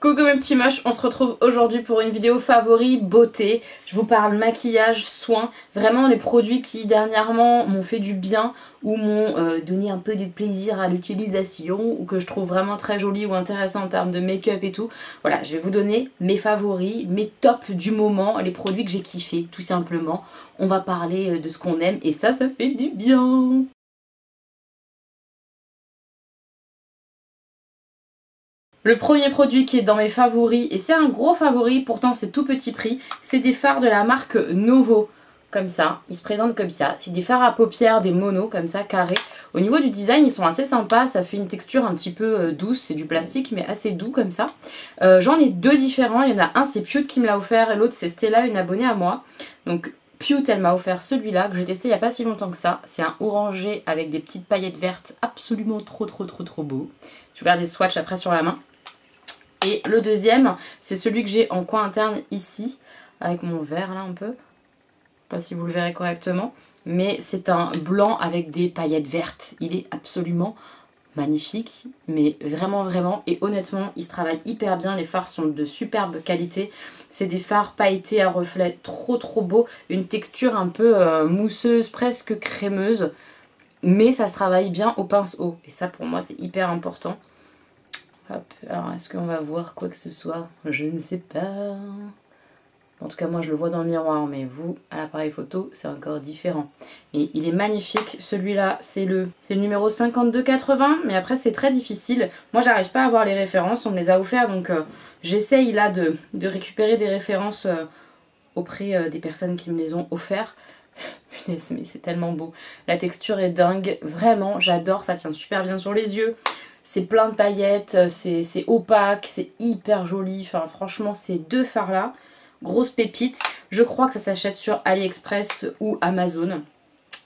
Coucou mes petits moches, on se retrouve aujourd'hui pour une vidéo favori beauté. Je vous parle maquillage, soins, vraiment les produits qui dernièrement m'ont fait du bien ou m'ont donné un peu de plaisir à l'utilisation ou que je trouve vraiment très joli ou intéressant en termes de make-up et tout. Voilà, je vais vous donner mes favoris, mes tops du moment, les produits que j'ai kiffé tout simplement. On va parler de ce qu'on aime et ça fait du bien. Le premier produit qui est dans mes favoris, et c'est un gros favori, pourtant c'est tout petit prix, c'est des fards de la marque Novo. Comme ça, ils se présentent comme ça. C'est des fards à paupières, des monos, comme ça, carrés. Au niveau du design, ils sont assez sympas, ça fait une texture un petit peu douce, c'est du plastique mais assez doux comme ça. J'en ai deux différents, il y en a un c'est Pute qui me l'a offert et l'autre c'est Stella, une abonnée à moi. Donc Pute, elle m'a offert celui-là que j'ai testé il n'y a pas si longtemps que ça. C'est un orangé avec des petites paillettes vertes, absolument trop beau. Je vais faire des swatchs après sur la main. Et le deuxième, c'est celui que j'ai en coin interne ici, avec mon verre là un peu. Je sais pas si vous le verrez correctement, mais c'est un blanc avec des paillettes vertes. Il est absolument magnifique, mais vraiment, et honnêtement, il se travaille hyper bien. Les fards sont de superbe qualité. C'est des fards pailletés à reflets trop beaux. Une texture un peu mousseuse, presque crémeuse, mais ça se travaille bien au pinceau. Et ça pour moi c'est hyper important. Hop, alors est-ce qu'on va voir quoi que ce soit? Je ne sais pas. En tout cas moi je le vois dans le miroir, mais vous, à l'appareil photo, c'est encore différent. Et il est magnifique, celui-là c'est le numéro 5280, mais après c'est très difficile. Moi j'arrive pas à avoir les références, on me les a offerts, donc j'essaye là de récupérer des références auprès des personnes qui me les ont offerts. Mais c'est tellement beau. La texture est dingue, vraiment j'adore, ça tient super bien sur les yeux. C'est plein de paillettes, c'est opaque, c'est hyper joli. Enfin franchement ces deux fards là, grosse pépite. Je crois que ça s'achète sur AliExpress ou Amazon.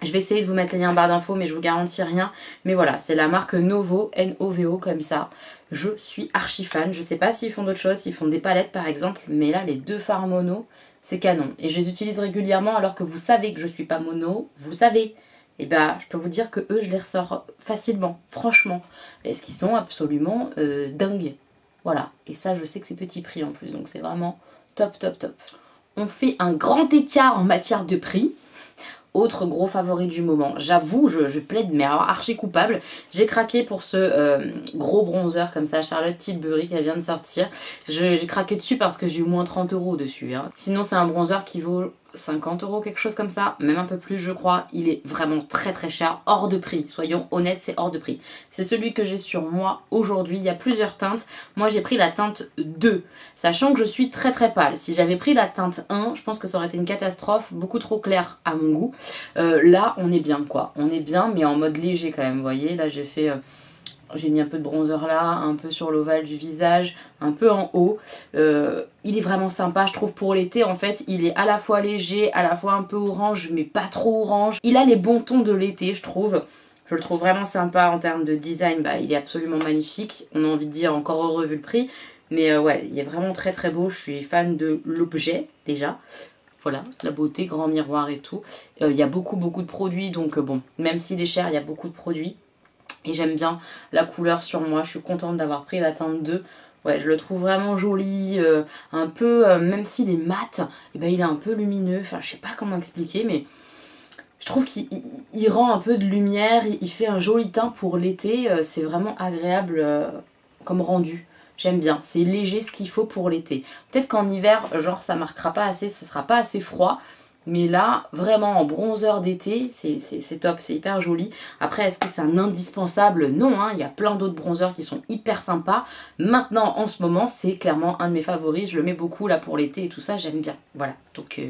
Je vais essayer de vous mettre les liens en barre d'infos mais je vous garantis rien. Mais voilà, c'est la marque Novo, N-O-V-O comme ça. Je suis archi fan. Je sais pas s'ils font d'autres choses, s'ils font des palettes par exemple. Mais là les deux fards mono, c'est canon. Et je les utilise régulièrement alors que vous savez que je suis pas mono. Vous savez. Et bah je peux vous dire que eux je les ressors facilement, franchement. Est-ce qu'ils sont absolument dingues. Voilà, et ça je sais que c'est petit prix en plus, donc c'est vraiment top. On fait un grand écart en matière de prix. Autre gros favori du moment, j'avoue, je plaide, mais alors archi coupable. J'ai craqué pour ce gros bronzer comme ça, Charlotte Tilbury qui vient de sortir. J'ai craqué dessus parce que j'ai eu moins 30 € dessus. Hein. Sinon c'est un bronzer qui vaut 50 €, quelque chose comme ça, même un peu plus je crois. Il est vraiment très cher, hors de prix. Soyons honnêtes, c'est hors de prix. C'est celui que j'ai sur moi aujourd'hui. Il y a plusieurs teintes. Moi j'ai pris la teinte 2, sachant que je suis très pâle. Si j'avais pris la teinte 1, je pense que ça aurait été une catastrophe, beaucoup trop clair à mon goût. Là on est bien quoi, on est bien mais en mode léger quand même, vous voyez. Là j'ai fait... j'ai mis un peu de bronzer là, un peu sur l'ovale du visage, un peu en haut. Il est vraiment sympa, je trouve, pour l'été. En fait, il est à la fois léger, à la fois un peu orange, mais pas trop orange. Il a les bons tons de l'été, je trouve. Je le trouve vraiment sympa en termes de design. Bah, il est absolument magnifique. On a envie de dire encore heureux vu le prix. Mais ouais, il est vraiment très beau. Je suis fan de l'objet, déjà. Voilà, la beauté, grand miroir et tout. Il y a beaucoup de produits, donc bon, même s'il est cher, il y a beaucoup de produits. Et j'aime bien la couleur sur moi, je suis contente d'avoir pris la teinte 2. Ouais, je le trouve vraiment joli, un peu, même s'il est mat, et ben il est un peu lumineux. Enfin, je sais pas comment expliquer, mais je trouve qu'il rend un peu de lumière, il fait un joli teint pour l'été. C'est vraiment agréable comme rendu. J'aime bien, c'est léger, ce qu'il faut pour l'été. Peut-être qu'en hiver, genre ça marquera pas assez, ça sera pas assez froid. Mais là, vraiment en bronzer d'été, c'est top, c'est hyper joli. Après, est-ce que c'est un indispensable? Non, hein, il y a plein d'autres bronzers qui sont hyper sympas. Maintenant, en ce moment, c'est clairement un de mes favoris. Je le mets beaucoup là pour l'été et tout ça, j'aime bien. Voilà, donc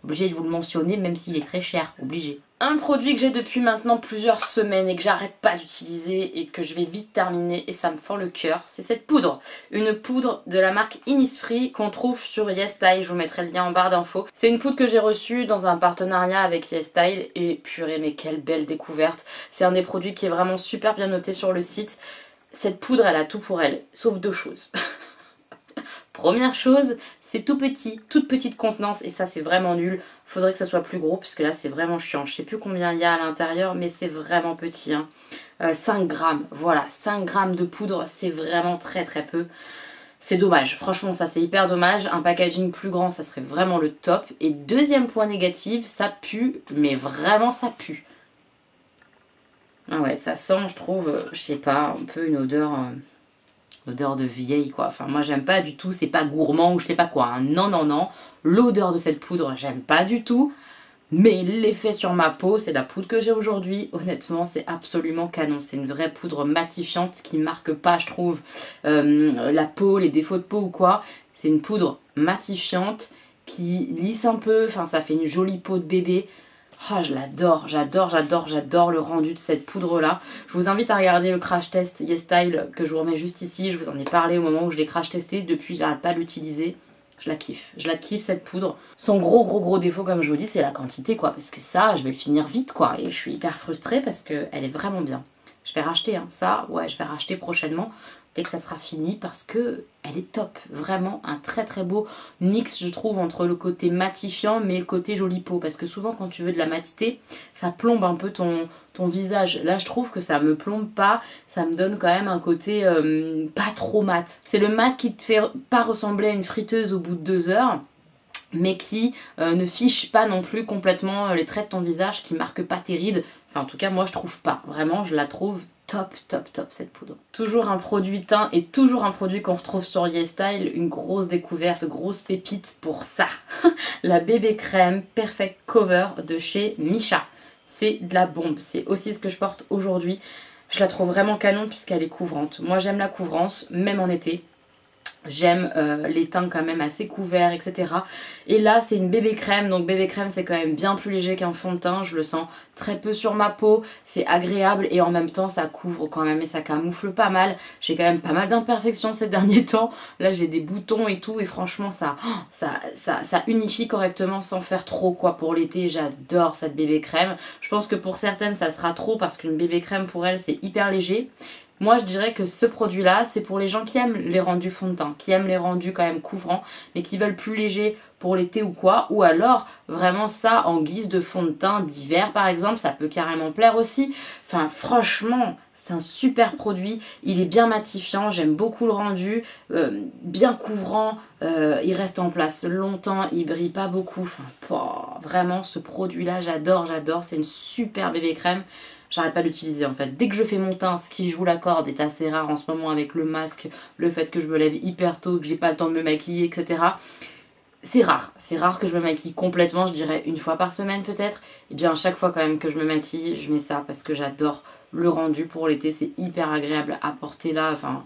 obligé de vous le mentionner, même s'il est très cher, obligé. Un produit que j'ai depuis maintenant plusieurs semaines et que j'arrête pas d'utiliser et que je vais vite terminer et ça me fend le cœur, c'est cette poudre. Une poudre de la marque Innisfree qu'on trouve sur YesStyle, je vous mettrai le lien en barre d'infos. C'est une poudre que j'ai reçue dans un partenariat avec YesStyle et purée mais quelle belle découverte. C'est un des produits qui est vraiment super bien noté sur le site. Cette poudre elle a tout pour elle, sauf deux choses. Première chose, c'est tout petit, toute petite contenance et ça c'est vraiment nul. Faudrait que ça soit plus gros parce que là c'est vraiment chiant. Je sais plus combien il y a à l'intérieur mais c'est vraiment petit. Hein. 5 grammes, voilà, 5 grammes de poudre, c'est vraiment très peu. C'est dommage, franchement ça c'est hyper dommage, un packaging plus grand ça serait vraiment le top. Et deuxième point négatif, ça pue, mais vraiment ça pue. Ah ouais, ça sent, je trouve, je sais pas, un peu une odeur de vieille quoi. Enfin moi j'aime pas du tout, c'est pas gourmand ou je sais pas quoi, hein. Non non non, l'odeur de cette poudre j'aime pas du tout. Mais l'effet sur ma peau, c'est la poudre que j'ai aujourd'hui. Honnêtement, c'est absolument canon. C'est une vraie poudre matifiante qui marque pas, je trouve, la peau, les défauts de peau ou quoi. C'est une poudre matifiante qui lisse un peu. Enfin, ça fait une jolie peau de bébé. Oh, je l'adore, j'adore le rendu de cette poudre-là. Je vous invite à regarder le crash test YesStyle que je vous remets juste ici. Je vous en ai parlé au moment où je l'ai crash testé. Depuis, j'arrête pas de l'utiliser. Je la kiffe cette poudre. Son gros défaut comme je vous dis c'est la quantité quoi, parce que ça je vais le finir vite quoi, et je suis hyper frustrée parce qu'elle est vraiment bien. Je vais racheter hein, ça, ouais je vais racheter prochainement dès que ça sera fini parce que elle est top. Vraiment un très beau mix je trouve entre le côté matifiant mais le côté jolie peau, parce que souvent quand tu veux de la matité ça plombe un peu ton visage. Là je trouve que ça me plombe pas, ça me donne quand même un côté pas trop mat. C'est le mat qui te fait pas ressembler à une friteuse au bout de 2 heures, mais qui ne fiche pas non plus complètement les traits de ton visage, qui marque pas tes rides. Enfin en tout cas moi je trouve pas, vraiment je la trouve top cette poudre. Toujours un produit teint et toujours un produit qu'on retrouve sur YesStyle, une grosse découverte, grosse pépite pour ça. La bébé crème Perfect Cover de chez Missha. C'est de la bombe, c'est aussi ce que je porte aujourd'hui. Je la trouve vraiment canon puisqu'elle est couvrante. Moi j'aime la couvrance, même en été. J'aime les teints quand même assez couverts, etc. Et là c'est une bébé crème, donc bébé crème c'est quand même bien plus léger qu'un fond de teint. Je le sens très peu sur ma peau, c'est agréable et en même temps ça couvre quand même et ça camoufle pas mal. J'ai quand même pas mal d'imperfections ces derniers temps. Là j'ai des boutons et tout et franchement ça unifie correctement sans faire trop quoi pour l'été. J'adore cette bébé crème. Je pense que pour certaines ça sera trop parce qu'une bébé crème pour elles c'est hyper léger. Moi je dirais que ce produit là c'est pour les gens qui aiment les rendus fond de teint, qui aiment les rendus quand même couvrants mais qui veulent plus léger pour l'été ou quoi, ou alors vraiment ça en guise de fond de teint d'hiver par exemple, ça peut carrément plaire aussi. Enfin franchement c'est un super produit, il est bien matifiant, j'aime beaucoup le rendu, bien couvrant, il reste en place longtemps, il brille pas beaucoup, enfin vraiment ce produit là j'adore, c'est une super bébé crème. J'arrête pas d'utiliser en fait. Dès que je fais mon teint, ce qui je vous l'accorde est assez rare en ce moment avec le masque, le fait que je me lève hyper tôt, que j'ai pas le temps de me maquiller, etc. C'est rare que je me maquille complètement, je dirais une fois par semaine peut-être. Et bien chaque fois quand même que je me maquille, je mets ça parce que j'adore le rendu pour l'été, c'est hyper agréable à porter là, enfin...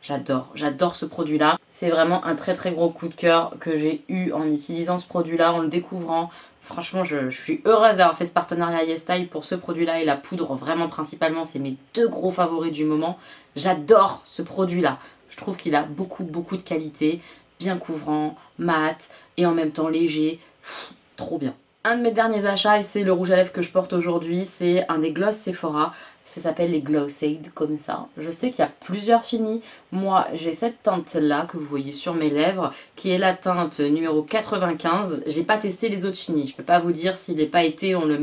J'adore ce produit là. C'est vraiment un très gros coup de cœur que j'ai eu en utilisant ce produit là, en le découvrant. Franchement je suis heureuse d'avoir fait ce partenariat YesStyle pour ce produit là et la poudre vraiment principalement, c'est mes 2 gros favoris du moment. J'adore ce produit là, je trouve qu'il a beaucoup de qualité, bien couvrant, mat et en même temps léger, trop bien. Un de mes derniers achats et c'est le rouge à lèvres que je porte aujourd'hui, c'est un des gloss Sephora. Ça s'appelle les Glowshade comme ça. Je sais qu'il y a plusieurs finis. Moi, j'ai cette teinte-là que vous voyez sur mes lèvres, qui est la teinte numéro 95. J'ai pas testé les autres finis. Je peux pas vous dire si les pailletés ont les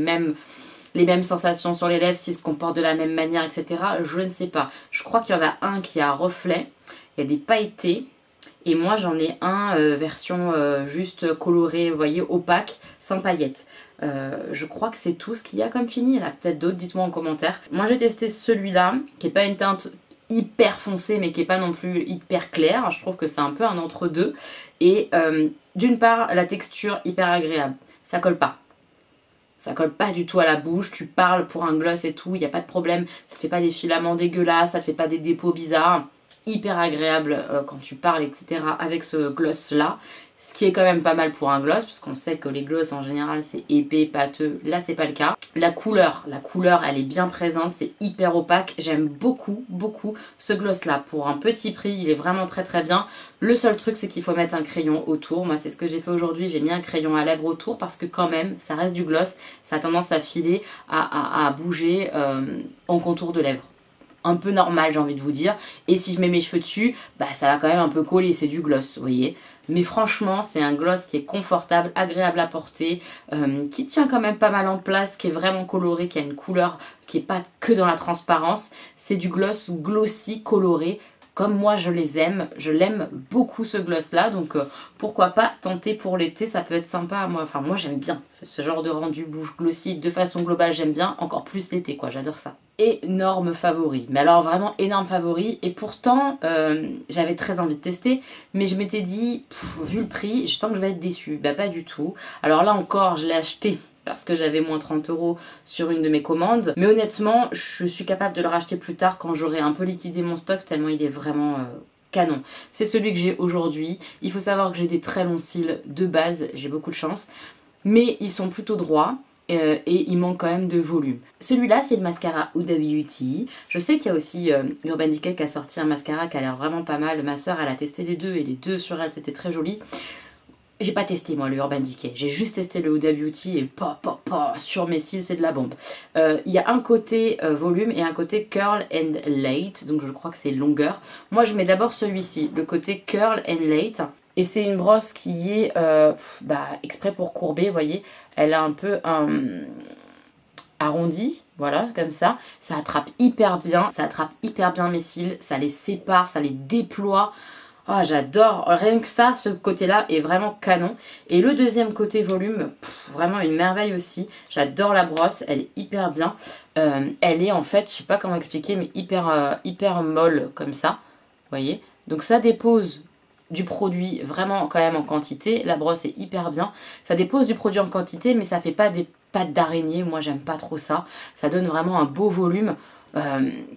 mêmes sensations sur les lèvres, s'ils se comportent de la même manière, etc. Je ne sais pas. Je crois qu'il y en a un qui a reflet. Il y a des pailletés. Et moi, j'en ai un version juste colorée, vous voyez, opaque, sans paillettes. Je crois que c'est tout ce qu'il y a comme fini. Il y en a peut-être d'autres, dites-moi en commentaire. Moi j'ai testé celui-là, qui n'est pas une teinte hyper foncée, mais qui n'est pas non plus hyper claire. Je trouve que c'est un peu un entre-deux. Et d'une part, la texture hyper agréable. Ça colle pas. Ça colle pas du tout à la bouche. Tu parles pour un gloss et tout, il n'y a pas de problème. Ça te fait pas des filaments dégueulasses, ça te fait pas des dépôts bizarres. Hyper agréable quand tu parles, etc. avec ce gloss-là. Ce qui est quand même pas mal pour un gloss, parce qu'on sait que les gloss en général c'est épais, pâteux, là c'est pas le cas. La couleur elle est bien présente, c'est hyper opaque, j'aime beaucoup ce gloss là. Pour un petit prix, il est vraiment très bien. Le seul truc c'est qu'il faut mettre un crayon autour, moi c'est ce que j'ai fait aujourd'hui, j'ai mis un crayon à lèvres autour parce que quand même ça reste du gloss, ça a tendance à filer, à bouger en contour de lèvres. Un peu normal j'ai envie de vous dire, et si je mets mes cheveux dessus, bah ça va quand même un peu coller, c'est du gloss, vous voyez. Mais franchement c'est un gloss qui est confortable, agréable à porter, qui tient quand même pas mal en place, qui est vraiment coloré, qui a une couleur qui est pas que dans la transparence. C'est du gloss glossy coloré comme moi je les aime, je l'aime beaucoup ce gloss là, donc pourquoi pas tenter pour l'été, ça peut être sympa. Moi j'aime bien ce genre de rendu bouche glossy de façon globale, j'aime bien, encore plus l'été quoi, j'adore ça. Énorme favori, mais alors vraiment énorme favori, et pourtant j'avais très envie de tester, mais je m'étais dit, vu le prix, je sens que je vais être déçue. Bah pas du tout. Alors là encore, je l'ai acheté parce que j'avais moins 30 € sur une de mes commandes, mais honnêtement, je suis capable de le racheter plus tard quand j'aurai un peu liquidé mon stock, tellement il est vraiment canon. C'est celui que j'ai aujourd'hui. Il faut savoir que j'ai des très longs cils de base, j'ai beaucoup de chance, mais ils sont plutôt droits. Et il manque quand même de volume. Celui-là, c'est le mascara Huda Beauty. Je sais qu'il y a aussi Urban Decay qui a sorti un mascara qui a l'air vraiment pas mal. Ma soeur, elle a testé les deux et les deux sur elle, c'était très joli. J'ai pas testé moi le Urban Decay, j'ai juste testé le Huda Beauty et sur mes cils c'est de la bombe. Il y a un côté volume et un côté curl and late, donc je crois que c'est longueur. Moi je mets d'abord celui-ci, le côté curl and late. Et c'est une brosse qui est exprès pour courber, vous voyez. Elle a un peu arrondi, voilà, comme ça. Ça attrape hyper bien, mes cils, ça les sépare, ça les déploie. Oh, j'adore, rien que ça, ce côté-là est vraiment canon. Et le deuxième côté volume, vraiment une merveille aussi. J'adore la brosse, elle est hyper bien. Elle est en fait, je sais pas comment expliquer, mais hyper molle comme ça, vous voyez. Donc ça dépose du produit vraiment quand même en quantité. La brosse est hyper bien. Ça dépose du produit en quantité, mais ça fait pas des pattes d'araignée. Moi, j'aime pas trop ça. Ça donne vraiment un beau volume.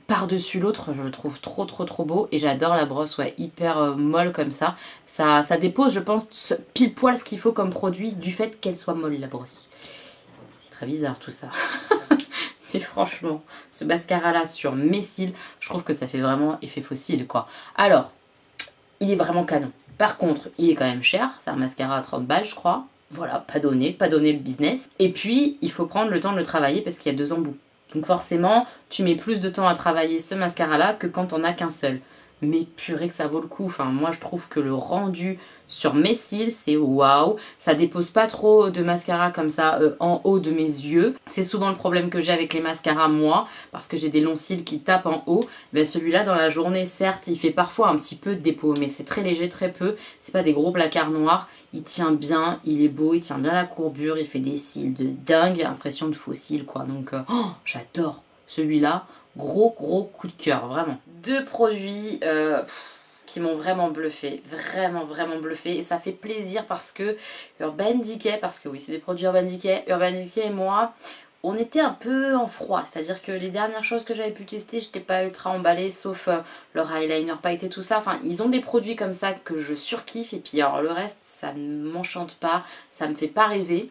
Par-dessus l'autre, je le trouve trop beau et j'adore la brosse, ouais, hyper molle comme ça. Ça dépose, je pense, pile poil ce qu'il faut comme produit du fait qu'elle soit molle, la brosse. C'est très bizarre tout ça. Mais franchement, ce mascara là sur mes cils, je trouve que ça fait vraiment effet fossile quoi. Alors, il est vraiment canon. Par contre, il est quand même cher, c'est un mascara à 30 balles je crois. Voilà, pas donné le business. Et puis, il faut prendre le temps de le travailler parce qu'il y a 2 embouts. Donc forcément, tu mets plus de temps à travailler ce mascara-là que quand on a qu'un seul. Mais purée que ça vaut le coup. Enfin, moi, je trouve que le rendu sur mes cils, c'est waouh. Ça dépose pas trop de mascara comme ça en haut de mes yeux. C'est souvent le problème que j'ai avec les mascaras, moi, parce que j'ai des longs cils qui tapent en haut. Ben, celui-là, dans la journée, certes, il fait parfois un petit peu de dépôt, mais c'est très léger, très peu. C'est pas des gros placards noirs. Il tient bien, il est beau, il tient bien la courbure, il fait des cils de dingue, impression de faux cils, quoi. Donc, j'adore celui-là. Gros coup de cœur, vraiment. 2 produits qui m'ont vraiment bluffé, vraiment bluffé, et ça fait plaisir parce que Urban Decay, parce que oui c'est des produits Urban Decay et moi, on était un peu en froid, c'est-à-dire que les dernières choses que j'avais pu tester, j'étais pas ultra emballée, sauf leur eyeliner pailleté, tout ça. Enfin, ils ont des produits comme ça que je surkiffe, et puis alors le reste, ça ne m'enchante pas, ça me fait pas rêver.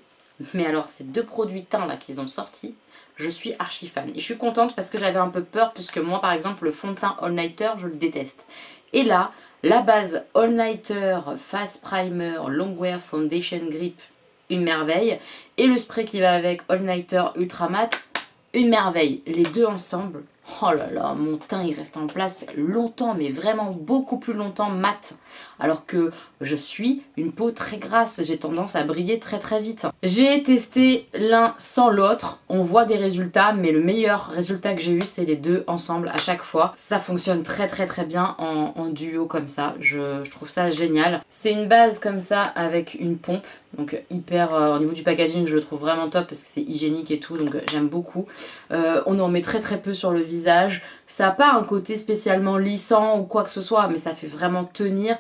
Mais alors ces 2 produits teints là qu'ils ont sortis, je suis archi fan. Et je suis contente parce que j'avais un peu peur, puisque moi par exemple le fond de teint All Nighter, je le déteste. Et là, la base All Nighter Fast Primer Longwear Foundation Grip, une merveille. Et le spray qui va avec All Nighter Ultra Matte, une merveille. Les deux ensemble, oh là là, mon teint il reste en place longtemps, mais vraiment beaucoup plus longtemps mat. Alors que je suis une peau très grasse, j'ai tendance à briller très vite. J'ai testé l'un sans l'autre, on voit des résultats, mais le meilleur résultat que j'ai eu c'est les deux ensemble à chaque fois. Ça fonctionne très bien en duo comme ça, je trouve ça génial. C'est une base comme ça avec une pompe, donc hyper, au niveau du packaging je le trouve vraiment top parce que c'est hygiénique et tout, donc j'aime beaucoup. On en met très peu sur le visage, ça n'a pas un côté spécialement lissant ou quoi que ce soit, mais ça fait vraiment tenir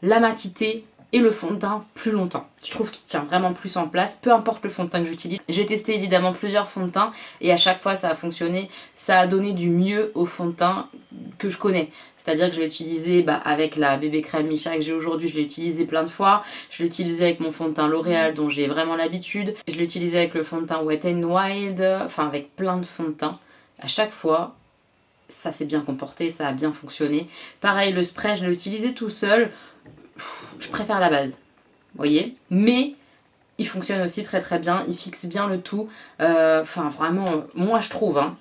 la matité et le fond de teint plus longtemps. Je trouve qu'il tient vraiment plus en place, peu importe le fond de teint que j'utilise. J'ai testé évidemment plusieurs fonds de teint et à chaque fois ça a fonctionné, ça a donné du mieux au fond de teint que je connais. C'est-à-dire que je l'ai utilisé avec la bébé crème Michat que j'ai aujourd'hui, je l'ai utilisé plein de fois. Je l'ai utilisé avec mon fond de teint L'Oréal dont j'ai vraiment l'habitude. Je l'ai utilisé avec le fond de teint Wet n Wild, enfin avec plein de fonds de teint. À chaque fois, ça s'est bien comporté, ça a bien fonctionné. Pareil, le spray, je l'ai utilisé tout seul. Je préfère la base, vous voyez, mais il fonctionne aussi très bien, il fixe bien le tout. Enfin vraiment, moi je trouve, hein,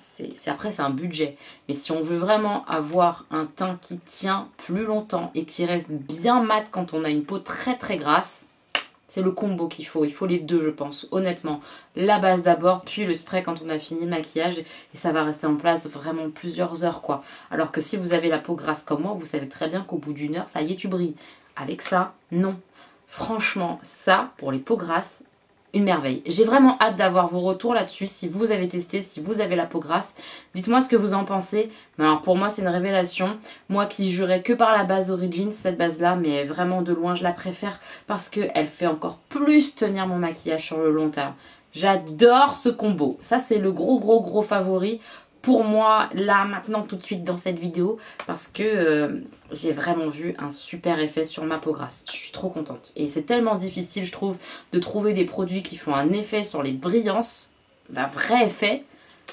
après c'est un budget, mais si on veut vraiment avoir un teint qui tient plus longtemps et qui reste bien mat quand on a une peau très grasse, C'est le combo qu'il faut. Il faut les deux, je pense, honnêtement. La base d'abord, puis le spray quand on a fini le maquillage. Et ça va rester en place vraiment plusieurs heures, quoi. Alors que si vous avez la peau grasse comme moi, vous savez très bien qu'au bout d'une heure, ça y est, tu brilles. Avec ça, non. Franchement, ça, pour les peaux grasses, une merveille. J'ai vraiment hâte d'avoir vos retours là-dessus. Si vous avez testé, si vous avez la peau grasse, dites-moi ce que vous en pensez. Mais alors pour moi, c'est une révélation. Moi qui jurais que par la base Origins, cette base-là, mais vraiment de loin, je la préfère parce qu'elle fait encore plus tenir mon maquillage sur le long terme. J'adore ce combo. Ça, c'est le gros favori pour moi, là, maintenant, tout de suite dans cette vidéo, parce que j'ai vraiment vu un super effet sur ma peau grasse. Je suis trop contente. Et c'est tellement difficile, je trouve, de trouver des produits qui font un effet sur les brillances, un vrai effet.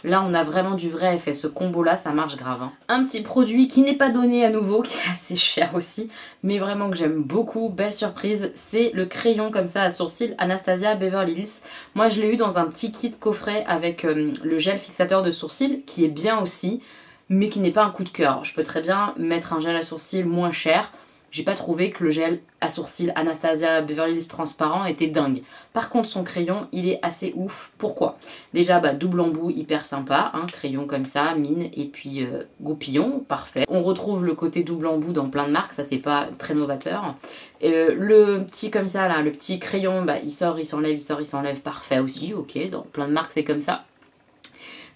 Là, on a vraiment du vrai effet. Ce combo-là, ça marche grave. Hein. Un petit produit qui n'est pas donné à nouveau, qui est assez cher aussi, mais vraiment que j'aime beaucoup. Belle surprise, c'est le crayon comme ça à sourcils Anastasia Beverly Hills. Moi, je l'ai eu dans un petit kit coffret avec le gel fixateur de sourcils, qui est bien aussi, mais qui n'est pas un coup de cœur. Je peux très bien mettre un gel à sourcils moins cher. J'ai pas trouvé que le gel à sourcils Anastasia Beverly Hills transparent était dingue. Par contre, son crayon, il est assez ouf. Pourquoi? Déjà, double embout, hyper sympa. Hein, crayon comme ça, mine, et puis goupillon, parfait. On retrouve le côté double embout dans plein de marques, ça c'est pas très novateur. Le petit comme ça, là, le petit crayon, il sort, il s'enlève, il sort, il s'enlève, parfait aussi. Ok, dans plein de marques c'est comme ça.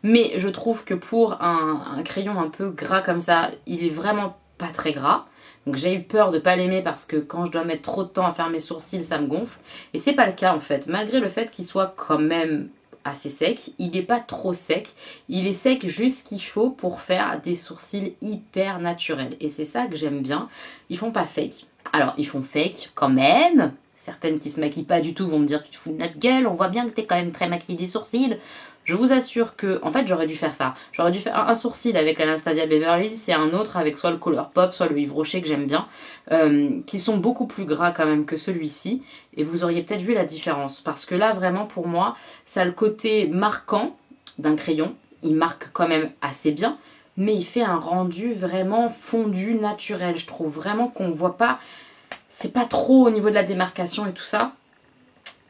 Mais je trouve que pour un crayon un peu gras comme ça, il est vraiment pas très gras. Donc j'ai eu peur de pas l'aimer parce que quand je dois mettre trop de temps à faire mes sourcils, ça me gonfle. Et c'est pas le cas en fait. Malgré le fait qu'il soit quand même assez sec, il n'est pas trop sec. Il est sec juste ce qu'il faut pour faire des sourcils hyper naturels. Et c'est ça que j'aime bien. Ils font pas fake. Alors ils font fake quand même. Certaines qui se maquillent pas du tout vont me dire que tu te fous de notre gueule. On voit bien que t'es quand même très maquillée des sourcils. Je vous assure que, en fait, j'aurais dû faire ça. J'aurais dû faire un sourcil avec l'Anastasia Beverly Hills et un autre avec soit le Colourpop, soit le Yves Rocher que j'aime bien, qui sont beaucoup plus gras quand même que celui-ci. Et vous auriez peut-être vu la différence. Parce que là, vraiment, pour moi, ça a le côté marquant d'un crayon. Il marque quand même assez bien, mais il fait un rendu vraiment fondu, naturel. Je trouve vraiment qu'on voit pas... C'est pas trop au niveau de la démarcation et tout ça.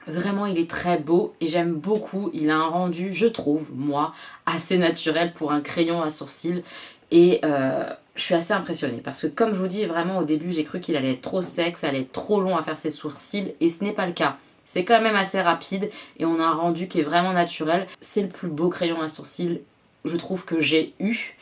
Vraiment, il est très beau et j'aime beaucoup. Il a un rendu, je trouve, moi, assez naturel pour un crayon à sourcils. Et je suis assez impressionnée parce que comme je vous dis, vraiment au début, j'ai cru qu'il allait être trop sec, ça allait être trop long à faire ses sourcils et ce n'est pas le cas. C'est quand même assez rapide et on a un rendu qui est vraiment naturel. C'est le plus beau crayon à sourcils, je trouve, que j'ai eu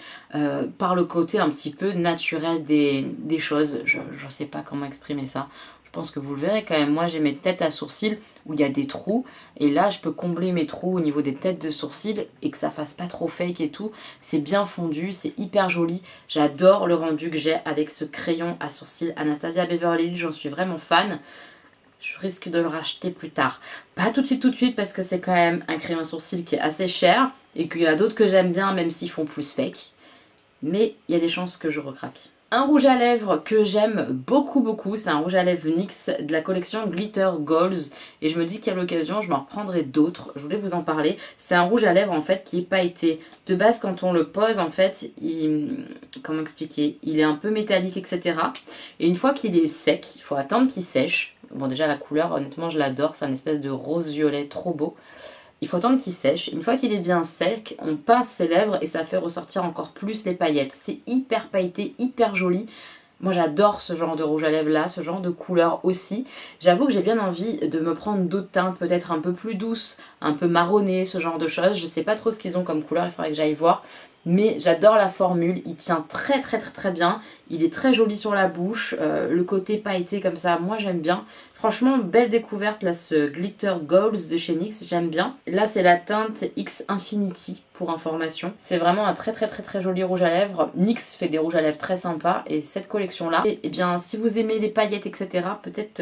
par le côté un petit peu naturel des choses. Je ne sais pas comment exprimer ça. Je pense que vous le verrez quand même. Moi, j'ai mes têtes à sourcils où il y a des trous. Et là, je peux combler mes trous au niveau des têtes de sourcils et que ça fasse pas trop fake et tout. C'est bien fondu, c'est hyper joli. J'adore le rendu que j'ai avec ce crayon à sourcils Anastasia Beverly Hills. J'en suis vraiment fan. Je risque de le racheter plus tard. Pas tout de suite parce que c'est quand même un crayon à sourcils qui est assez cher. Et qu'il y en a d'autres que j'aime bien même s'ils font plus fake. Mais il y a des chances que je recraque. Un rouge à lèvres que j'aime beaucoup, c'est un rouge à lèvres NYX de la collection Glitter Goals. Et je me dis qu'à l'occasion, je m'en reprendrai d'autres. Je voulais vous en parler. C'est un rouge à lèvres en fait qui est pailleté. De base, quand on le pose, en fait, comment expliquer? Il est un peu métallique, etc. Et une fois qu'il est sec, il faut attendre qu'il sèche. Bon, déjà la couleur, honnêtement, je l'adore. C'est un espèce de rose-violet trop beau. Il faut attendre qu'il sèche. Une fois qu'il est bien sec, on pince ses lèvres et ça fait ressortir encore plus les paillettes. C'est hyper pailleté, hyper joli. Moi j'adore ce genre de rouge à lèvres là, ce genre de couleur aussi. J'avoue que j'ai bien envie de me prendre d'autres teintes, peut-être un peu plus douces, un peu marronnées, ce genre de choses. Je sais pas trop ce qu'ils ont comme couleur, il faudrait que j'aille voir. Mais j'adore la formule, il tient très bien, il est très joli sur la bouche, le côté pailleté comme ça, moi j'aime bien. Franchement, belle découverte là, ce Glitter Goals de chez NYX, j'aime bien. Là c'est la teinte X Infinity pour information. C'est vraiment un très joli rouge à lèvres. NYX fait des rouges à lèvres très sympas et cette collection là, et bien si vous aimez les paillettes etc, peut-être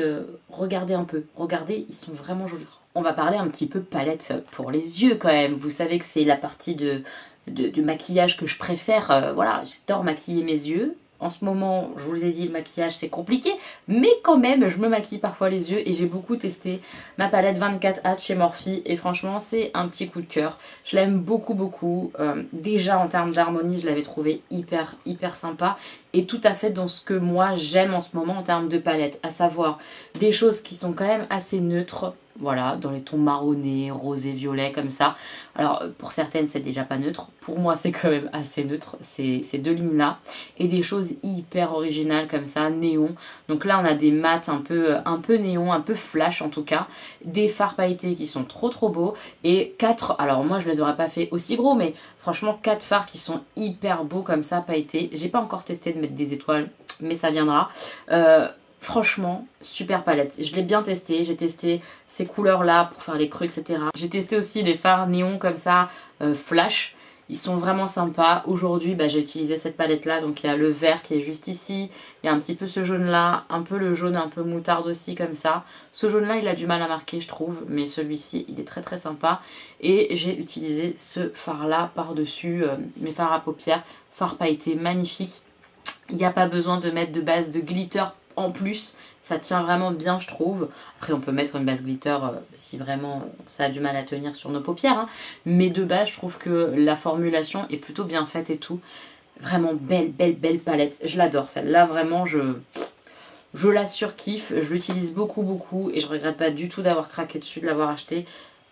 regardez un peu. Regardez, ils sont vraiment jolis. On va parler un petit peu palette pour les yeux quand même. Vous savez que c'est la partie du maquillage que je préfère. Voilà, j'adore maquiller mes yeux. En ce moment, je vous l'ai dit, le maquillage c'est compliqué, mais quand même je me maquille parfois les yeux et j'ai beaucoup testé ma palette 24H chez Morphe et franchement c'est un petit coup de cœur. Je l'aime beaucoup beaucoup. Déjà en termes d'harmonie je l'avais trouvé hyper sympa et tout à fait dans ce que moi j'aime en ce moment en termes de palette, à savoir des choses qui sont quand même assez neutres. Voilà, dans les tons marronnés, rosé, violet, comme ça. Alors, pour certaines, c'est déjà pas neutre. Pour moi, c'est quand même assez neutre, ces deux lignes-là. Et des choses hyper originales, comme ça, néon. Donc là, on a des mats un peu néon, un peu flash, en tout cas. Des fards pailletés qui sont trop beaux. Et 4, alors moi, je les aurais pas fait aussi gros, mais franchement, 4 fards qui sont hyper beaux, comme ça, pailletés. J'ai pas encore testé de mettre des étoiles, mais ça viendra. Franchement, super palette. Je l'ai bien testé. J'ai testé ces couleurs-là pour faire les creux, etc. J'ai testé aussi les fards néon comme ça, flash. Ils sont vraiment sympas. Aujourd'hui, j'ai utilisé cette palette-là. Donc, il y a le vert qui est juste ici. Il y a un petit peu ce jaune-là. Un peu le jaune un peu moutarde aussi, comme ça. Ce jaune-là, il a du mal à marquer, je trouve. Mais celui-ci, il est très sympa. Et j'ai utilisé ce fard-là par-dessus mes fards à paupières. Fard pailleté magnifique. Il n'y a pas besoin de mettre de base de glitter en plus, ça tient vraiment bien je trouve. Après on peut mettre une base glitter si vraiment ça a du mal à tenir sur nos paupières, hein. Mais de base je trouve que la formulation est plutôt bien faite et tout. Vraiment belle palette, je l'adore celle-là, vraiment je la surkiffe, je l'utilise beaucoup et je regrette pas du tout d'avoir craqué dessus, de l'avoir acheté.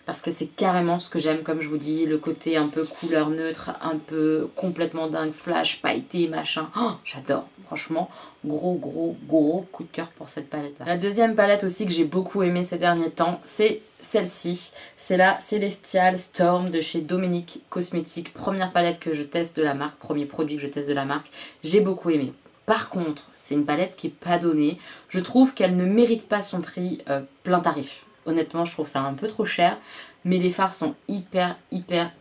Parce que c'est carrément ce que j'aime, comme je vous dis, le côté un peu couleur neutre, un peu complètement dingue, flash, pailleté, machin. Oh, j'adore, franchement, gros coup de cœur pour cette palette-là. La deuxième palette aussi que j'ai beaucoup aimée ces derniers temps, c'est celle-ci. C'est la Celestial Storm de chez Dominique Cosmetics. Première palette que je teste de la marque, premier produit que je teste de la marque. J'ai beaucoup aimé. Par contre, c'est une palette qui n'est pas donnée. Je trouve qu'elle ne mérite pas son prix plein tarif. Honnêtement, je trouve ça un peu trop cher. Mais les fards sont hyper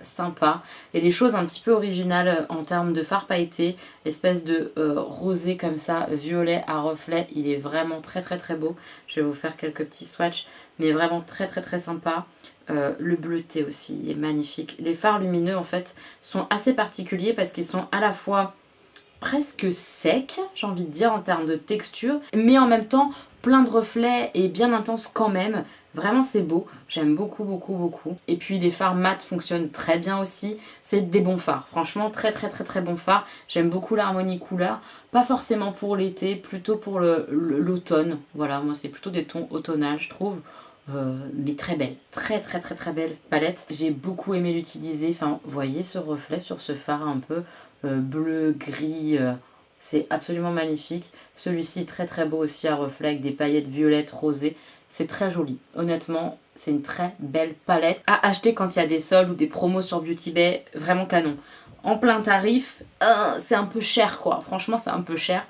sympas. Et des choses un petit peu originales en termes de fards pailletés. L'espèce de rosé comme ça, violet à reflet. Il est vraiment très beau. Je vais vous faire quelques petits swatchs. Mais vraiment très sympa. Le bleuté aussi est magnifique. Les fards lumineux en fait sont assez particuliers parce qu'ils sont à la fois presque secs, j'ai envie de dire en termes de texture, mais en même temps plein de reflets et bien intense quand même. Vraiment c'est beau, j'aime beaucoup. Et puis les fards mat fonctionnent très bien aussi, c'est des bons fards, franchement très bons fards. J'aime beaucoup l'harmonie couleur, pas forcément pour l'été, plutôt pour l'automne. Voilà, moi c'est plutôt des tons automnales je trouve. Mais très belle, très belle palette. J'ai beaucoup aimé l'utiliser, enfin vous voyez ce reflet sur ce fard un peu bleu, gris, c'est absolument magnifique. Celui-ci très beau aussi à reflet avec des paillettes violettes, rosées. C'est très joli. Honnêtement, c'est une très belle palette à acheter quand il y a des soldes ou des promos sur Beauty Bay. Vraiment canon. En plein tarif, c'est un peu cher quoi. Franchement, c'est un peu cher.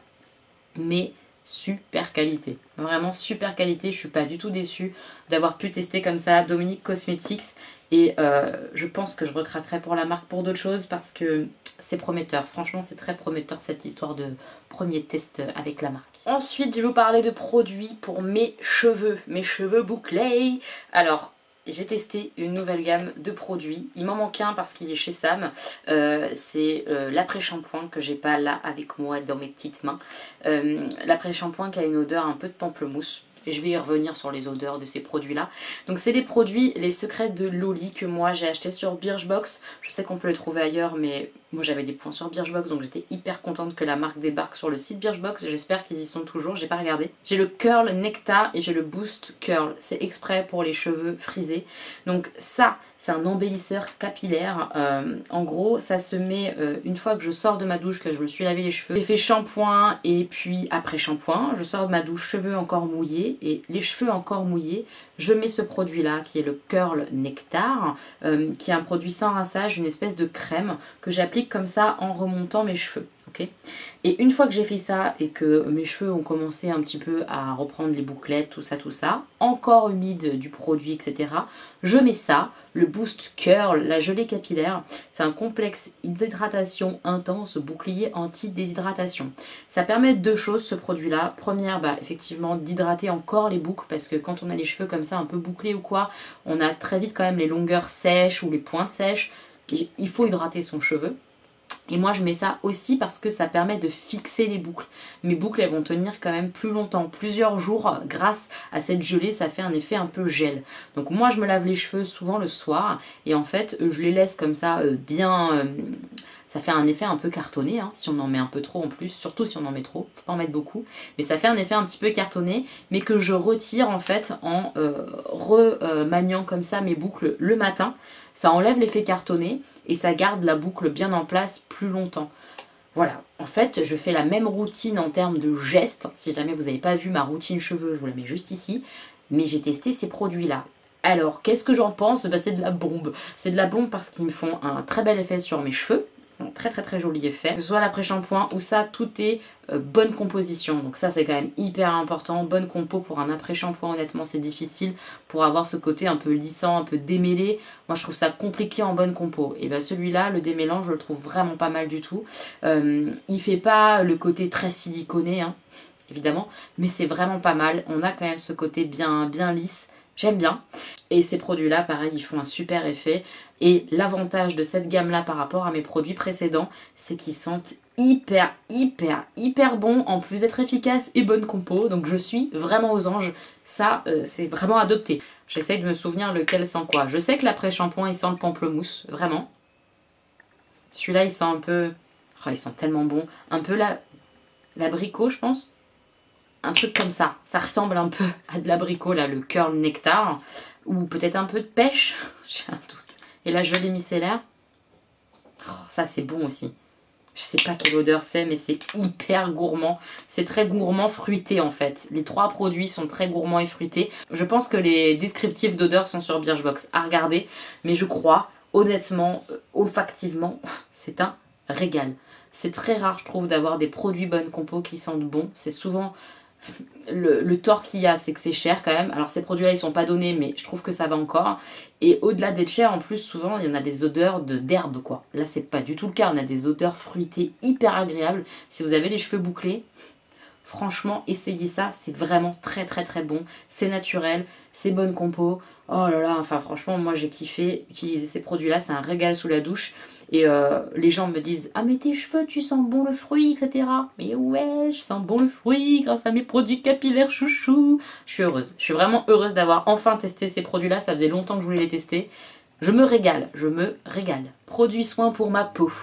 Mais super qualité. Vraiment super qualité. Je suis pas du tout déçue d'avoir pu tester comme ça Dominique Cosmetics. Et je pense que je recraquerai pour la marque pour d'autres choses parce que c'est prometteur. Franchement, c'est très prometteur cette histoire de premier test avec la marque. Ensuite, je vais vous parler de produits pour mes cheveux bouclés. Alors, j'ai testé une nouvelle gamme de produits. Il m'en manque un parce qu'il est chez Sam. C'est l'après-shampoing que j'ai pas là avec moi dans mes petites mains. L'après-shampoing qui a une odeur un peu de pamplemousse. Et je vais y revenir sur les odeurs de ces produits-là. Donc c'est les produits, les secrets de Loli que moi j'ai acheté sur Birchbox. Je sais qu'on peut les trouver ailleurs, mais moi j'avais des points sur Birchbox, donc j'étais hyper contente que la marque débarque sur le site Birchbox. J'espère qu'ils y sont toujours, j'ai pas regardé. J'ai le Curl Nectar et j'ai le Boost Curl. C'est exprès pour les cheveux frisés. Donc ça, c'est un embellisseur capillaire. En gros, ça se met une fois que je sors de ma douche, que je me suis lavé les cheveux. J'ai fait shampoing et puis après shampoing, je sors de ma douche, cheveux encore mouillés. Et les cheveux encore mouillés, je mets ce produit là qui est le Curl Nectar, qui est un produit sans rinçage, une espèce de crème que j'applique comme ça en remontant mes cheveux. Okay, et une fois que j'ai fait ça et que mes cheveux ont commencé un petit peu à reprendre les bouclettes, tout ça, encore humide du produit, etc. Je mets ça, le Boost Curl, la gelée capillaire. C'est un complexe d'hydratation intense, bouclier anti-déshydratation. Ça permet deux choses ce produit-là. Première, effectivement, d'hydrater encore les boucles parce que quand on a les cheveux comme ça un peu bouclés ou quoi, on a très vite quand même les longueurs sèches ou les pointes sèches. Et il faut hydrater son cheveu. Et moi je mets ça aussi parce que ça permet de fixer les boucles. Mes boucles elles vont tenir quand même plus longtemps, plusieurs jours grâce à cette gelée, ça fait un effet un peu gel. Donc moi je me lave les cheveux souvent le soir et en fait je les laisse comme ça bien... ça fait un effet un peu cartonné, hein, si on en met un peu trop en plus, surtout si on en met trop, faut pas en mettre beaucoup. Mais ça fait un effet un petit peu cartonné, mais que je retire en fait en remaniant comme ça mes boucles le matin. Ça enlève l'effet cartonné et ça garde la boucle bien en place plus longtemps. Voilà, en fait, je fais la même routine en termes de gestes. Si jamais vous n'avez pas vu ma routine cheveux, je vous la mets juste ici. Mais j'ai testé ces produits-là. Alors, qu'est-ce que j'en pense? Bah, c'est de la bombe. C'est de la bombe parce qu'ils me font un très bel effet sur mes cheveux. Un très très très joli effet. Que ce soit l'après-shampoing ou ça, tout est bonne composition. Donc ça c'est quand même hyper important. Bonne compo pour un après-shampoing, honnêtement c'est difficile pour avoir ce côté un peu lissant, un peu démêlé. Moi je trouve ça compliqué en bonne compo. Et bien celui-là, le démêlant, je le trouve vraiment pas mal du tout. Il fait pas le côté très siliconé, hein, évidemment, mais c'est vraiment pas mal. On a quand même ce côté bien lisse. J'aime bien. Et ces produits-là, pareil, ils font un super effet. Et l'avantage de cette gamme-là par rapport à mes produits précédents, c'est qu'ils sentent hyper bons, en plus d'être efficaces et bonne compo. Donc je suis vraiment aux anges. Ça, c'est vraiment adopté. J'essaye de me souvenir lequel sent quoi. Je sais que l'après-shampoing, il sent le pamplemousse, vraiment. Celui-là, il sent un peu... Oh, ils sont tellement bons. Un peu l'abricot, je pense. Un truc comme ça. Ça ressemble un peu à de l'abricot, là, le curl nectar. Ou peut-être un peu de pêche. J'ai un doute. Et la gelée micellaire. Oh, ça, c'est bon aussi. Je sais pas quelle odeur c'est, mais c'est hyper gourmand. C'est très gourmand fruité, en fait. Les trois produits sont très gourmands et fruités. Je pense que les descriptifs d'odeur sont sur Birchbox à regarder. Mais je crois, honnêtement, olfactivement, c'est un régal. C'est très rare, je trouve, d'avoir des produits bonne compo qui sentent bon. C'est souvent... Le tort qu'il y a, c'est que c'est cher quand même. Alors ces produits-là, ils sont pas donnés, mais je trouve que ça va encore. Et au-delà d'être cher, en plus, souvent, il y en a des odeurs d'herbe, quoi. Là, c'est pas du tout le cas. On a des odeurs fruitées hyper agréables. Si vous avez les cheveux bouclés, franchement, essayez ça. C'est vraiment très bon. C'est naturel, c'est bonne compo. Oh là là, enfin franchement, moi j'ai kiffé utiliser ces produits-là. C'est un régal sous la douche. Et les gens me disent « Ah mais tes cheveux, tu sens bon le fruit, etc. » Mais ouais, je sens bon le fruit grâce à mes produits capillaires chouchou. Je suis heureuse. Je suis vraiment heureuse d'avoir enfin testé ces produits-là. Ça faisait longtemps que je voulais les tester. Je me régale, je me régale. Produits soins pour ma peau.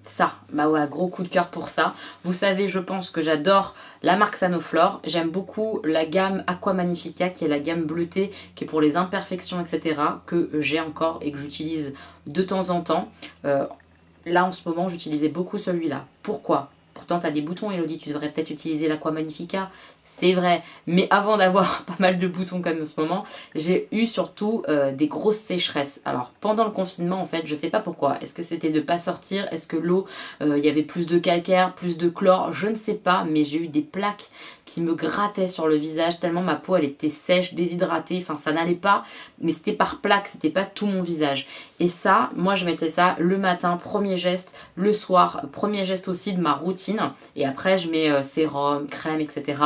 Ça, bah ouais, gros coup de cœur pour ça. Vous savez, je pense que j'adore la marque Sanoflore. J'aime beaucoup la gamme Aqua Magnifica, qui est la gamme bleutée, qui est pour les imperfections, etc. que j'ai encore et que j'utilise de temps en temps. Là, en ce moment, j'utilisais beaucoup celui-là. Pourquoi? Pourtant, tu as des boutons, Elodie, tu devrais peut-être utiliser l'Aqua Magnifica. C'est vrai, mais avant d'avoir pas mal de boutons comme en ce moment, j'ai eu surtout des grosses sécheresses. Alors, pendant le confinement, en fait, je sais pas pourquoi. Est-ce que c'était de pas sortir? Est-ce que l'eau, il y avait plus de calcaire, plus de chlore? Je ne sais pas, mais j'ai eu des plaques qui me grattaient sur le visage tellement ma peau, elle était sèche, déshydratée. Enfin, ça n'allait pas, mais c'était par plaques, c'était pas tout mon visage. Et ça, moi, je mettais ça le matin, premier geste, le soir, premier geste aussi de ma routine. Et après, je mets sérum, crème, etc.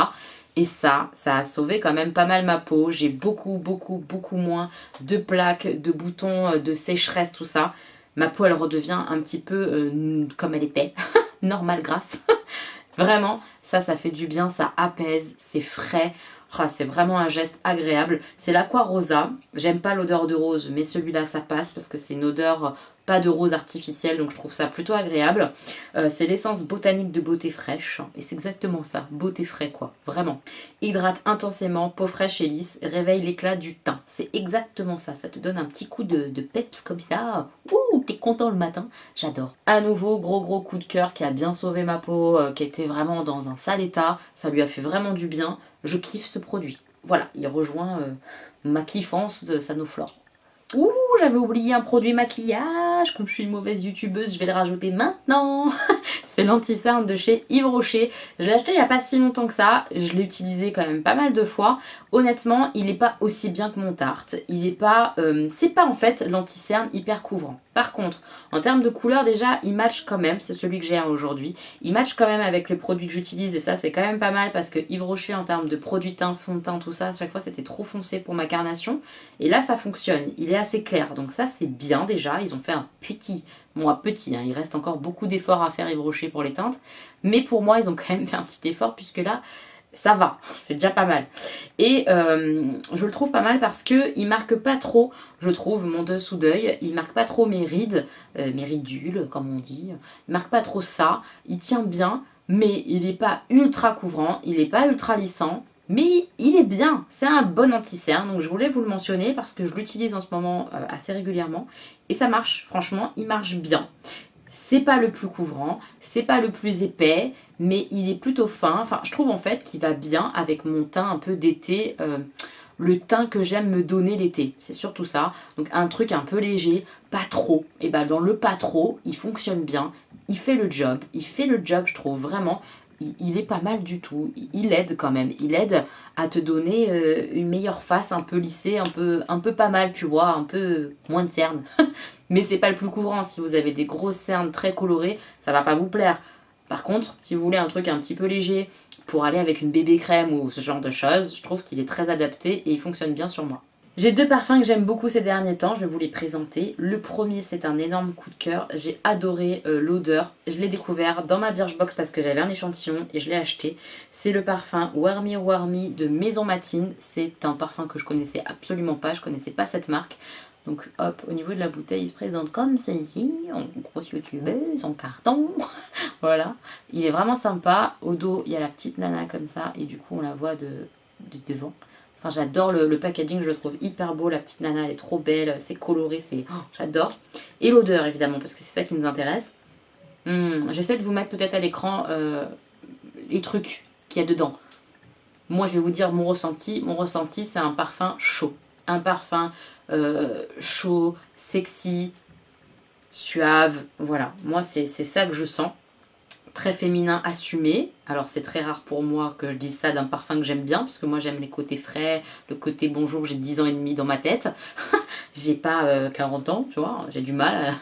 Et ça a sauvé quand même pas mal ma peau. J'ai beaucoup moins de plaques, de boutons, de sécheresse, tout ça. Ma peau, elle redevient un petit peu comme elle était. Normale grasse. Vraiment, ça fait du bien, ça apaise, c'est frais. Oh, c'est vraiment un geste agréable. C'est l'Aqua Rosa. J'aime pas l'odeur de rose, mais celui-là, ça passe parce que c'est une odeur... pas de rose artificielle, donc je trouve ça plutôt agréable. C'est l'essence botanique de beauté fraîche. Et c'est exactement ça, beauté frais quoi, vraiment. Hydrate intensément, peau fraîche et lisse, réveille l'éclat du teint. C'est exactement ça, ça te donne un petit coup de peps comme ça. Ouh, t'es content le matin, j'adore. À nouveau, gros coup de cœur qui a bien sauvé ma peau, qui était vraiment dans un sale état. Ça lui a fait vraiment du bien. Je kiffe ce produit. Voilà, il rejoint ma kiffance de Sanoflore. Ouh, j'avais oublié un produit maquillage. Comme je suis une mauvaise youtubeuse, je vais le rajouter maintenant. C'est l'anti-cerne de chez Yves Rocher. Je l'ai acheté il n'y a pas si longtemps que ça. Je l'ai utilisé quand même pas mal de fois. Honnêtement, il n'est pas aussi bien que mon Tarte. Il n'est pas... c'est pas en fait l'anti-cerne hyper couvrant. Par contre, en termes de couleur déjà, il match quand même. C'est celui que j'ai aujourd'hui. Il match quand même avec les produits que j'utilise. Et ça, c'est quand même pas mal parce que Yves Rocher, en termes de produits teint, fond de teint, tout ça, à chaque fois, c'était trop foncé pour ma carnation. Et là, ça fonctionne. Il est assez clair. Donc ça, c'est bien déjà. Ils ont fait un petit Moi, petit, hein, il reste encore beaucoup d'efforts à faire Yves Rocher pour les teintes. Mais pour moi, ils ont quand même fait un petit effort puisque là, ça va, c'est déjà pas mal. Et je le trouve pas mal parce qu'il marque pas trop, je trouve, mon dessous d'œil. Il marque pas trop mes rides, mes ridules, comme on dit. Il marque pas trop ça. Il tient bien, mais il n'est pas ultra couvrant, il n'est pas ultra lissant. Mais il est bien, c'est un bon anti-cerne, donc je voulais vous le mentionner parce que je l'utilise en ce moment assez régulièrement. Et ça marche, franchement, il marche bien. C'est pas le plus couvrant, c'est pas le plus épais, mais il est plutôt fin. Enfin, je trouve en fait qu'il va bien avec mon teint un peu d'été, le teint que j'aime me donner l'été. C'est surtout ça. Donc un truc un peu léger, pas trop. Et bah dans le pas trop, il fonctionne bien, il fait le job, je trouve vraiment. Il est pas mal du tout, il aide quand même, il aide à te donner une meilleure face un peu lissée, un peu pas mal, tu vois, un peu moins de cernes. Mais c'est pas le plus couvrant, si vous avez des grosses cernes très colorées, ça va pas vous plaire. Par contre, si vous voulez un truc un petit peu léger pour aller avec une bébé crème ou ce genre de choses, je trouve qu'il est très adapté et il fonctionne bien sur moi. J'ai deux parfums que j'aime beaucoup ces derniers temps, je vais vous les présenter. Le premier, c'est un énorme coup de cœur, j'ai adoré l'odeur. Je l'ai découvert dans ma Birchbox parce que j'avais un échantillon et je l'ai acheté. C'est le parfum Warmy Warmy de Maison Matine. C'est un parfum que je connaissais absolument pas, je connaissais pas cette marque. Donc hop, au niveau de la bouteille, il se présente comme ceci, en grosse youtubeuse, en carton. Voilà, il est vraiment sympa. Au dos, il y a la petite nana comme ça et du coup on la voit de devant. Enfin, j'adore le packaging, je le trouve hyper beau. La petite nana, elle est trop belle, c'est coloré, j'adore. Et l'odeur, évidemment, parce que c'est ça qui nous intéresse. J'essaie de vous mettre peut-être à l'écran les trucs qu'il y a dedans. Moi, je vais vous dire mon ressenti. Mon ressenti, c'est un parfum chaud. Un parfum chaud, sexy, suave. Voilà, moi, c'est ça que je sens. Très féminin, assumé. Alors c'est très rare pour moi que je dise ça d'un parfum que j'aime bien, parce que moi j'aime les côtés frais, le côté bonjour, j'ai 10 ans et demi dans ma tête. J'ai pas 40 ans, tu vois, j'ai du mal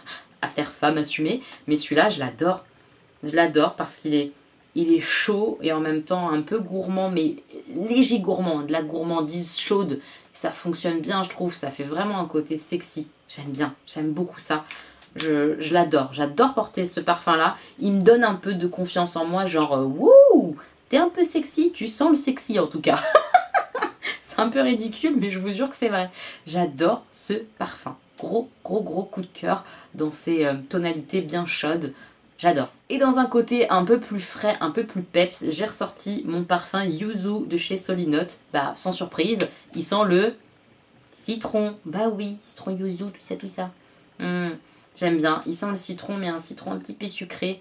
à faire femme assumée. Mais celui-là, je l'adore. Je l'adore parce qu'il est chaud et en même temps un peu gourmand, mais léger gourmand, de la gourmandise chaude. Ça fonctionne bien, je trouve, ça fait vraiment un côté sexy. J'aime bien, j'aime beaucoup ça. Je l'adore, j'adore porter ce parfum là, il me donne un peu de confiance en moi, genre wouh, t'es un peu sexy, tu sens le sexy en tout cas. C'est un peu ridicule mais je vous jure que c'est vrai, j'adore ce parfum, gros coup de cœur dans ces tonalités bien chaudes, j'adore. Et dans un côté un peu plus frais, un peu plus peps, j'ai ressorti mon parfum Yuzu de chez Solinote, bah sans surprise, il sent le citron, bah oui, citron Yuzu, tout ça. J'aime bien, il sent le citron mais un citron un petit peu sucré.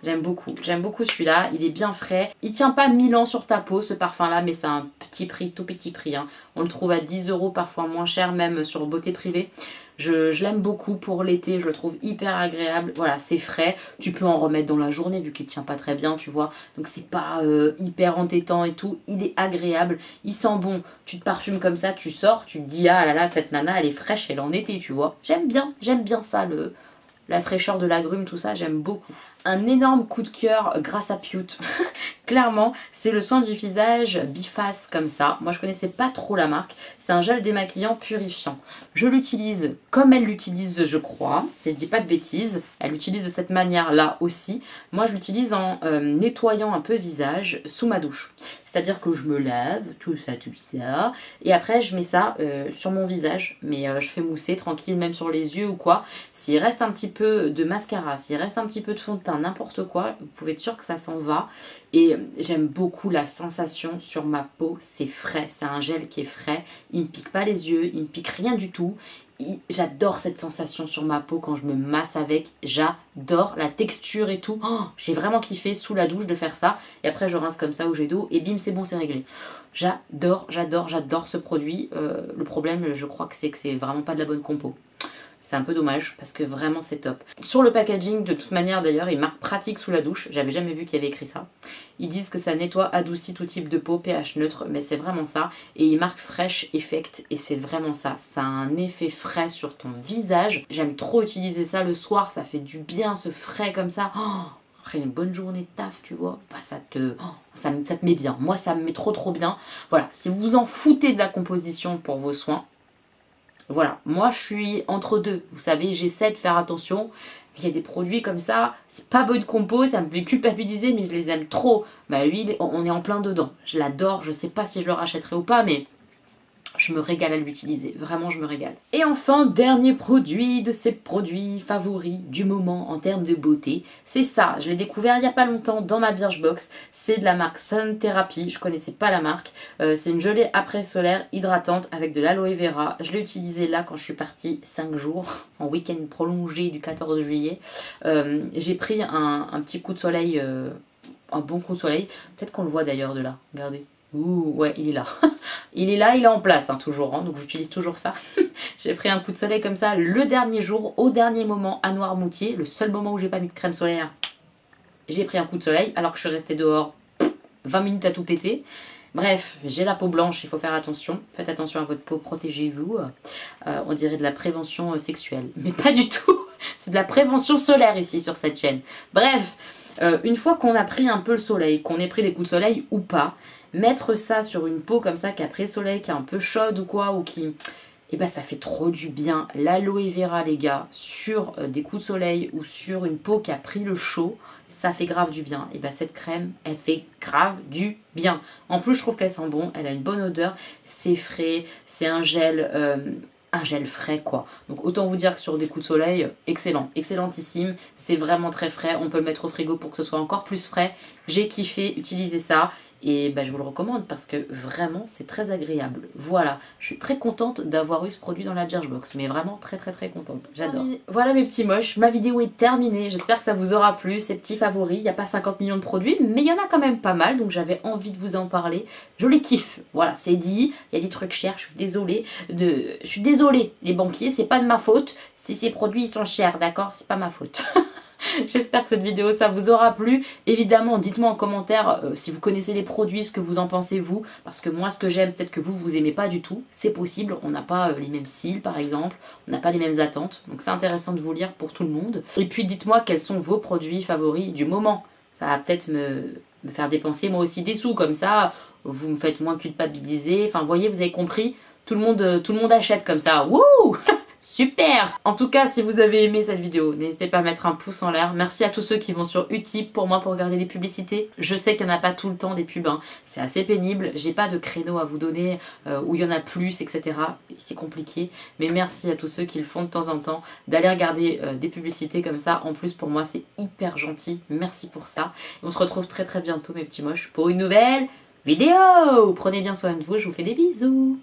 J'aime beaucoup celui-là, il est bien frais. Il tient pas 1000 ans sur ta peau ce parfum là, mais c'est un petit prix, tout petit prix. Hein. On le trouve à 10 €, parfois moins cher même sur Beauté Privée. Je l'aime beaucoup pour l'été, je le trouve hyper agréable. Voilà, c'est frais, tu peux en remettre dans la journée vu qu'il tient pas très bien, tu vois. Donc c'est pas hyper entêtant et tout, il est agréable, il sent bon. Tu te parfumes comme ça, tu sors, tu te dis ah là là, cette nana elle est fraîche, elle est en été, tu vois. J'aime bien ça, la fraîcheur de l'agrume, tout ça, j'aime beaucoup. Un énorme coup de cœur grâce à Pute. Clairement, c'est le soin du visage biface comme ça. Moi, je connaissais pas trop la marque. C'est un gel démaquillant purifiant. Je l'utilise comme elle l'utilise, je crois. Si je dis pas de bêtises, elle l'utilise de cette manière-là aussi. Moi, je l'utilise en nettoyant un peu le visage sous ma douche. C'est-à-dire que je me lave, tout ça. Et après, je mets ça sur mon visage. Mais je fais mousser tranquille, même sur les yeux ou quoi. S'il reste un petit peu de mascara, s'il reste un petit peu de fond de teint, n'importe quoi, vous pouvez être sûr que ça s'en va. Et j'aime beaucoup la sensation sur ma peau. C'est frais, c'est un gel qui est frais. Il me pique pas les yeux, il me pique rien du tout. J'adore cette sensation sur ma peau quand je me masse avec, j'adore la texture et tout. Oh, j'ai vraiment kiffé sous la douche de faire ça et après je rince comme ça au jet d'eau et bim, c'est bon, c'est réglé. J'adore ce produit. Le problème, je crois que c'est vraiment pas de la bonne compo. C'est un peu dommage parce que vraiment c'est top. Sur le packaging, de toute manière d'ailleurs, il marque pratique sous la douche. J'avais jamais vu qu'il y avait écrit ça. Ils disent que ça nettoie, adoucit tout type de peau, pH neutre, mais c'est vraiment ça. Et il marque Fresh Effect et c'est vraiment ça. Ça a un effet frais sur ton visage. J'aime trop utiliser ça le soir, ça fait du bien, ce frais comme ça. Oh, après une bonne journée de taf, tu vois, bah ça te met bien. Moi ça me met trop bien. Voilà, si vous vous en foutez de la composition pour vos soins, voilà, moi je suis entre deux, vous savez, j'essaie de faire attention, Il y a des produits comme ça, c'est pas bonne compo, ça me fait culpabiliser, mais je les aime trop. Bah lui, on est en plein dedans. Je l'adore, je sais pas si je le rachèterai ou pas, mais je me régale à l'utiliser, vraiment je me régale. Et enfin, dernier produit de ces produits favoris du moment en termes de beauté, c'est ça, je l'ai découvert il n'y a pas longtemps dans ma Birchbox, c'est de la marque Sun Therapy, je connaissais pas la marque, c'est une gelée après solaire hydratante avec de l'aloe vera, je l'ai utilisé là quand je suis partie 5 jours, en week-end prolongé du 14 juillet, j'ai pris un petit coup de soleil, un bon coup de soleil, peut-être qu'on le voit d'ailleurs de là, regardez. Ouh, ouais, il est là. Il est là, il est en place, hein, toujours, hein, donc j'utilise toujours ça. J'ai pris un coup de soleil comme ça le dernier jour, au dernier moment, à Noirmoutier, le seul moment où j'ai pas mis de crème solaire. J'ai pris un coup de soleil, alors que je suis restée dehors 20 minutes à tout péter. Bref, j'ai la peau blanche, il faut faire attention. Faites attention à votre peau, protégez-vous. On dirait de la prévention sexuelle, mais pas du tout. C'est de la prévention solaire ici, sur cette chaîne. Bref, une fois qu'on a pris un peu le soleil, qu'on ait pris des coups de soleil ou pas, mettre ça sur une peau comme ça qui a pris le soleil, qui est un peu chaude ou quoi, ou qui... Et ben ça fait trop du bien. L'aloe vera les gars, sur des coups de soleil ou sur une peau qui a pris le chaud, ça fait grave du bien. Et ben cette crème, elle fait grave du bien. En plus je trouve qu'elle sent bon, elle a une bonne odeur, c'est frais, c'est un gel frais quoi. Donc autant vous dire que sur des coups de soleil, excellent, excellentissime, c'est vraiment très frais, on peut le mettre au frigo pour que ce soit encore plus frais. J'ai kiffé utiliser ça. Et bah, je vous le recommande parce que vraiment c'est très agréable. Voilà, je suis très contente d'avoir eu ce produit dans la Birchbox. Mais vraiment très contente, j'adore. Voilà mes petits moches, ma vidéo est terminée. J'espère que ça vous aura plu, ces petits favoris. Il n'y a pas 50 millions de produits, mais il y en a quand même pas mal. Donc j'avais envie de vous en parler. Je les kiffe, voilà, c'est dit. Il y a des trucs chers, je suis désolée. Je suis désolée, les banquiers, c'est pas de ma faute. Si ces produits ils sont chers, d'accord, c'est pas ma faute. J'espère que cette vidéo ça vous aura plu. Évidemment dites-moi en commentaire si vous connaissez les produits, ce que vous en pensez vous. Parce que moi ce que j'aime peut-être que vous aimez pas du tout. C'est possible, on n'a pas les mêmes styles par exemple. On n'a pas les mêmes attentes. Donc c'est intéressant de vous lire pour tout le monde. Et puis dites-moi quels sont vos produits favoris du moment. Ça va peut-être me faire dépenser moi aussi des sous. Comme ça vous me faites moins culpabiliser. Enfin vous voyez, vous avez compris. Tout le monde achète comme ça. Wouh! Super! En tout cas, si vous avez aimé cette vidéo, n'hésitez pas à mettre un pouce en l'air. Merci à tous ceux qui vont sur Utip pour moi pour regarder des publicités. Je sais qu'il n'y en a pas tout le temps des pubs, hein. C'est assez pénible. J'ai pas de créneau à vous donner où il y en a plus, etc. C'est compliqué. Mais merci à tous ceux qui le font de temps en temps d'aller regarder des publicités comme ça. En plus, pour moi, c'est hyper gentil. Merci pour ça. Et on se retrouve très bientôt, mes petits moches, pour une nouvelle vidéo. Prenez bien soin de vous. Je vous fais des bisous.